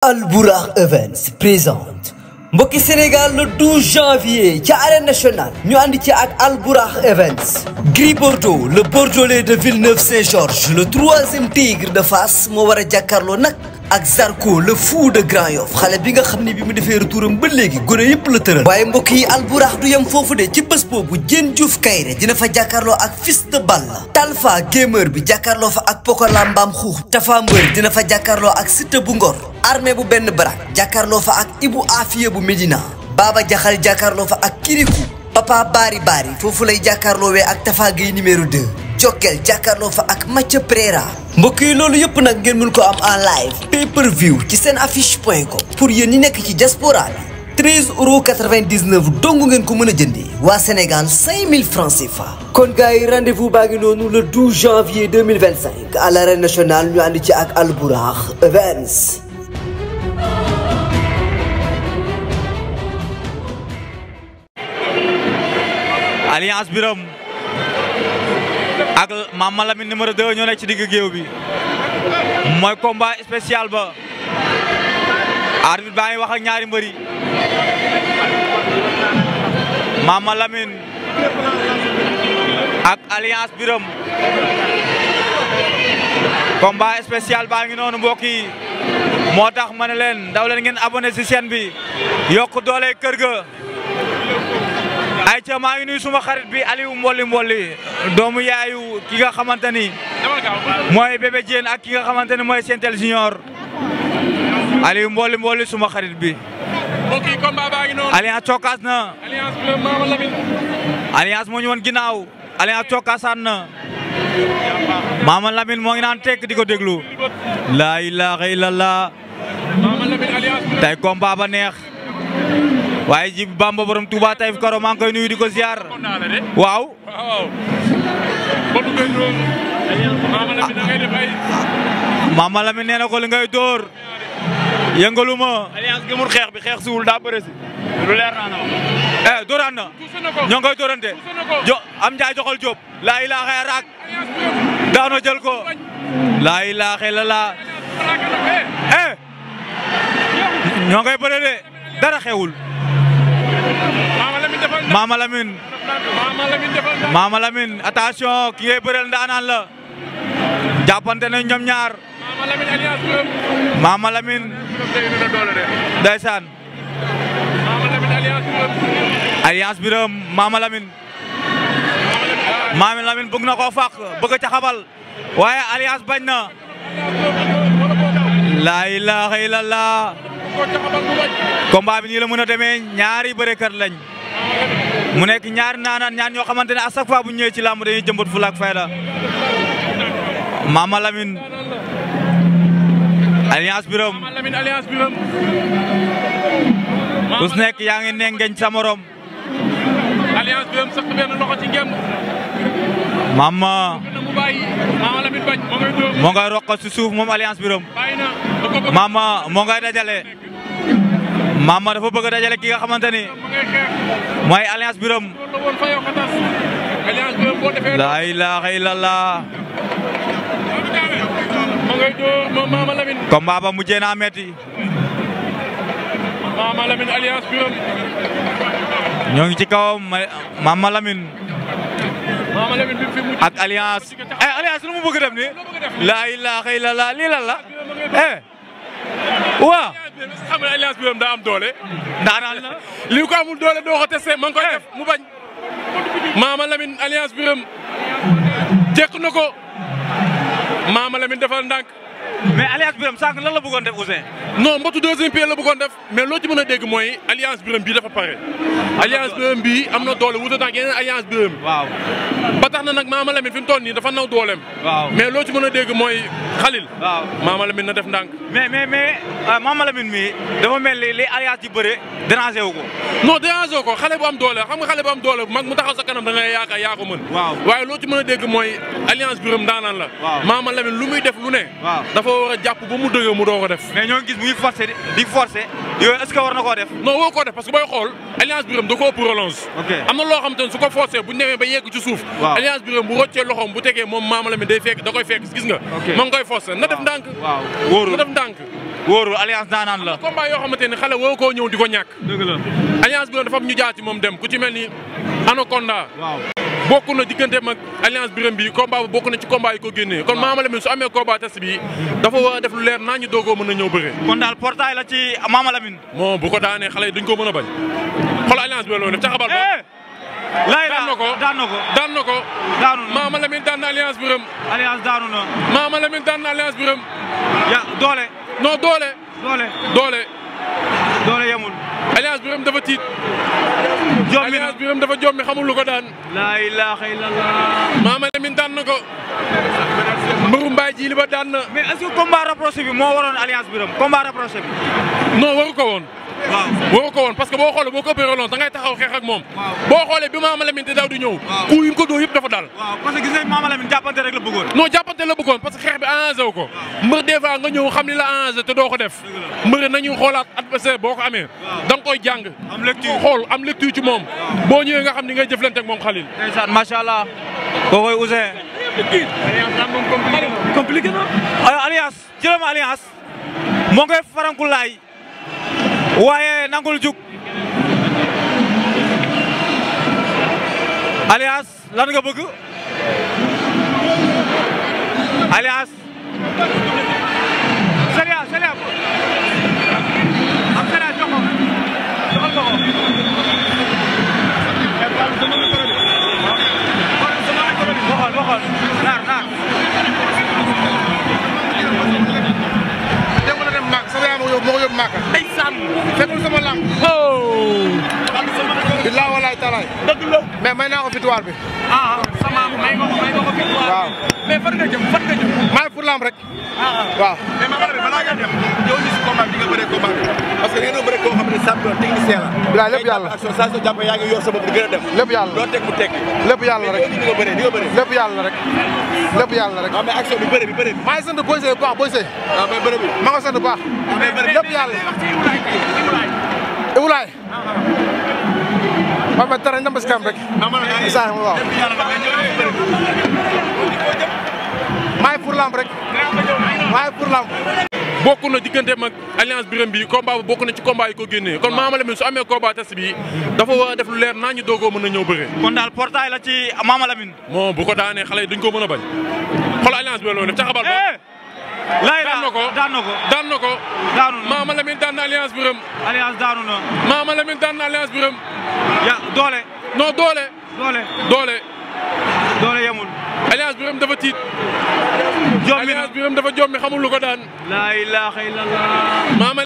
Albourakh Events présente mbokki Sénégal le 12 janvier ci arène nationale ñu ànd ci ak Albourakh Events. Gris Bordeaux le Bordelais de Villeneuve-Saint-Georges le troisième tigre de Fass moo war a jàkkaarloo nag ak Zarko le fou de Grand Yoff xale bi nga xam ne bi mu defee retouram ba léegi gone yëpp la tëral. waaye mbokk yi Albourakh du yem foofu de ci bés boobu Diène Diouf Kaïré dina fa jàkkaarloo ak Fils de Balla. Talfa gamer bi jàkkaarloo fa ak Pokola Mbaam Xuux. Tafa Mbër dina fa jàkkaarloo ak Siteu bu Ngor. Armée bu benn barak jàkkaarloo fa ak Ibou Afia bu Médina. Baba Jaxal jàkkaarloo fa ak Kirikou. Papa Bari Bari foofu lay jàkkaarloowee ak Tafa Gueye numéro 2. Jokkel jàkkaarloo fa ak Mathia Préra. mbokk yi loolu yëpp nag ngeen mën ko am en live pay per view ci seen affiche.com. pour yéen ñi nekk ci diaspora bi 13,99 € dong ngeen ko mën a jëndee. waa Sénégal 5000 francs CFA. kon gars yi rendez-vous baa ngi noonu le 12 janvier 2025 à l'arène nationale ñu ànd ci ak Albourakh Events. Alliance Biram ak mamalamine numéro 2 ñoo nekk ci digg géew bi mooy combat spécial ba arbitre baa ngi wax ak ñaari mbëri mamalamine ak Alliance Biram combat spécial baa ngi noonu mbokk yi moo tax ma ne leen daw leen ngeen abonné ci chaîne bi yokk doole kër ga. ay ca maa ngi nuyu suma xarit bi Aliou Mbolli doomu yaayu ki nga xamante ni mooy bébé Diène ak ki nga xamante ni mooy Sentel Junior Aliou Mbolli suma xarit bi. mbokk yi combat baa ngi noonu. Alliance cokkaas na. Alliance bi mamalamine. Alliance moo ñu woon ginnaaw. Alliance cokkaasaan na. mamalamine moo ngi naan tekk di ko déglu. laa ilaaha illallah. mamalamine Alliance bi. tey combat ba neex. waaye ji Bamba borom Touba Taïf Karo maa ngi koy nuyu di ko ziar. waaw. mamalamine nee na ko li ngay dóor. yëngaluma. Alliance gëmul xeex bi xeex suul daa bëre si. lu leer naa na. dóoraan na. ñoo ngi koy dóorante. am njaay joxol Diop. laa ilaaha raak. daano jël ko. laa ilaaha illallah. ñoo ngi koy bëre de. dara xewul. mamalamine attention ki ngay bëreel ndaanaan la. jàppante nañ ñoom ñaar. mamalamine ndeysaan. Alliance Biram mamalamine bëgg na koo fàq bëgg ca xabal waaye Alliance bañ na. laa ilaaha illallah. combat bi nii la mën a demee ñaari bërekat lañ mu nekk ñaari naanaan ñaar ñoo xamante ne à chaque fois bu ñëwee ci làmb dañuy jëmbat fulla ak fayda. mamalamine Alliance Biram ku si nekk yaa ngi nengeñ sa morom. Alliance Biram sax benn loxo ci ngemb. mamalamine bañ moo ngay roq ci suuf moom Alliance Biram. mama moo ngay dajale. mama dafa bëgg a dajale ki nga xamante ni mooy Alliance Biram. laa ilaaha illallah. combat ba mujjee naa metti. mamalamine Alliance Biram. ñoo ngi ci kawam mamalamine ak Alliance. Alliance lu mu bëgg def ni laa ilaaha illallah lii lan la. waaw. xam nga Alliance Biram daa am doole. ndaanaan la. li ko amul doole doo ko testé ma ngi koy def mu bañ. mamalamine Alliance Biram jekk na ko. mamalamine defal ndànk. mais Alliance Biram sànq lan la bëggoon def Ousseyn. non mbotu deuxième pied la bëggoon def mais loo ci mën a dégg mooy Alliance Biram bii dafa pare. Alliance Biram bii am na doole wuute ak yeneen Alliance Biram. waaw. ba tax na nag mamalamine fi mu toll nii dafa naw dooleem. waaw mais loo ci mën a dégg mooy xalil. waaw mamalamine na def ndànk. mais mamalamine mi dafa mel ni li Alliance yi bëre dérangé wu ko. non dérangé wu ko xale bu am doole xam nga xale bu am doole mag mu taxaw sa kanam da ngay yaakaar yaa ko mën. waaw waaye loo ci mën a dégg mooy Alliance Biram daanaan la. waaw mamalamine lu muy def lu ne. waaw dafa war a jàpp ba mu dëgg mu doo ko def. mais ñoo ngi gis muy forcé di forcé yooyu est-ce que war na koo def. non woo koo def parce que booy xool alliance Biram da koo prolonge. am na loo xam te ne su ko forcé bu ñu demee ba yegg ci suuf. alliance Biram bu roccee loxoom bu tegee moom mamalamine day fekk da koy fekk gis nga. ma ngi koy forcé na def ndànk. wóorul na def ndànk. wóorul alliance daanaan la. combat yoo xamante ne xale woo koo ñëw di ko ñàkk. dëgg la alliance Biram dafa am ñu jaar ci moom dem ku ci mel ni Anaconda. bokk na digganteem ak alliance Biram bi combat bokk na ci combat yi ko génnee kon mamalamine su amee combat test bi dafa war a def lu leer naa ñu doogoo mën a ñëw bëre. kon daal portail la ci mamalamine. bon bu ko daanee xale yi duñ ko mën a bañ xool alliance bi loolu def ca xabal ba. daan na ko daan na ko daan na ko. daanu na mamalamine daan na alliance Biram. alliance daanu na. mamalamine daan na alliance Biram. ya doole. non doole. doole yemul. alliance Biram dafa tiit. jommi alliance Biram dafa jommi xamul lu ko daan. laa ilaaha illallah. mamalamine daan na ko. mbëru mbaay ji li ba daan na. mais est-ce que combat rapproché bi moo waroon alliance Biram combat rapproché bi. non waru ko woon. waru ko woon parce que boo xoolee boo ko ëppee relance da ngay taxaw xeex ak moom. boo xoolee bi mamalamine di daw di ñëw. ku yi mu ko doo yëpp dafa dal. parce que gis nañ mamalamine jàppante rek la bëggoon. non jàppante la bëggoon parce que xeex bi arrangé wu ko. mbër des fois nga ñëw xam li la arrangé te doo ko def. mbër nañu xoolaat adversaire boo ko amee. da nga koy jàng. am lecture xool am lecture ci moom. boo ñëwee nga xam ni ngay jëflante ak moom Khalil. ndeysaan macha allah. koo koy Ousseyn. compliqué na. alliance jëlama alliance. moo ngay farankulaay. waaye nangul jug. alliance lan nga bëgg. alliance. Seria am Seria jox ko joxal ko waxal naar dem na dem Màkk sama yaay moo ko yóbbu Màkk. ay sàmm fekkul sama lamb. billaahi wallaahi taalaay. dëgg la mais may naa ko victoire bi. sama may nga ko victoire. waaw mais fan nga jëm maa ngi pour lamb rek. waaw. mais balaa nga dem yow li si combat bi nga bëree combat bi parce que ngeen doon bëree koo xam ne champion technicien la. bilaay lépp yàlla action saa soo jàppee yaa ngi yor sa bopp di gën a dem. lépp yàlla doo teg mu teg. lépp yàlla rek mais ni nga bëree lépp yàlla rek. lépp yàlla rek. waaw mais action bi bëre bi. maa ngi sant Boy Seye bu baax Boy Seye. waaw mais bëre bi. maa ngi sant bu baax. mais bëre lépp yàlla. Ibulaay. waaw mais dara ndam si kam rek. isaan waaw. maa ngi pour lamb rek. maa ngi pour lamb. bokk na digganteem ak alliance Biram bi combat bu bokk na ci combat yi ko génnee kon mamalamine su amee combat test bi dafa war a def lu leer naa ñu doogoo mën a ñëw bëre. kon daal portail la ci mamalamine. bon bu ko daanee xale yi duñ ko mën a bañ xool alliance bi loolu def ca xabal ba. daan na ko daan na ko daan na ko. daanu na mamalamine daan na alliance Biram. alliance daanu na. mamalamine daan na alliance Biram. ya doole. non doole. doole yemul. alliance Biram dafa tiit. jommi alliance Biram dafa jommi xamul lu ko daan. laa ilaaha illallah.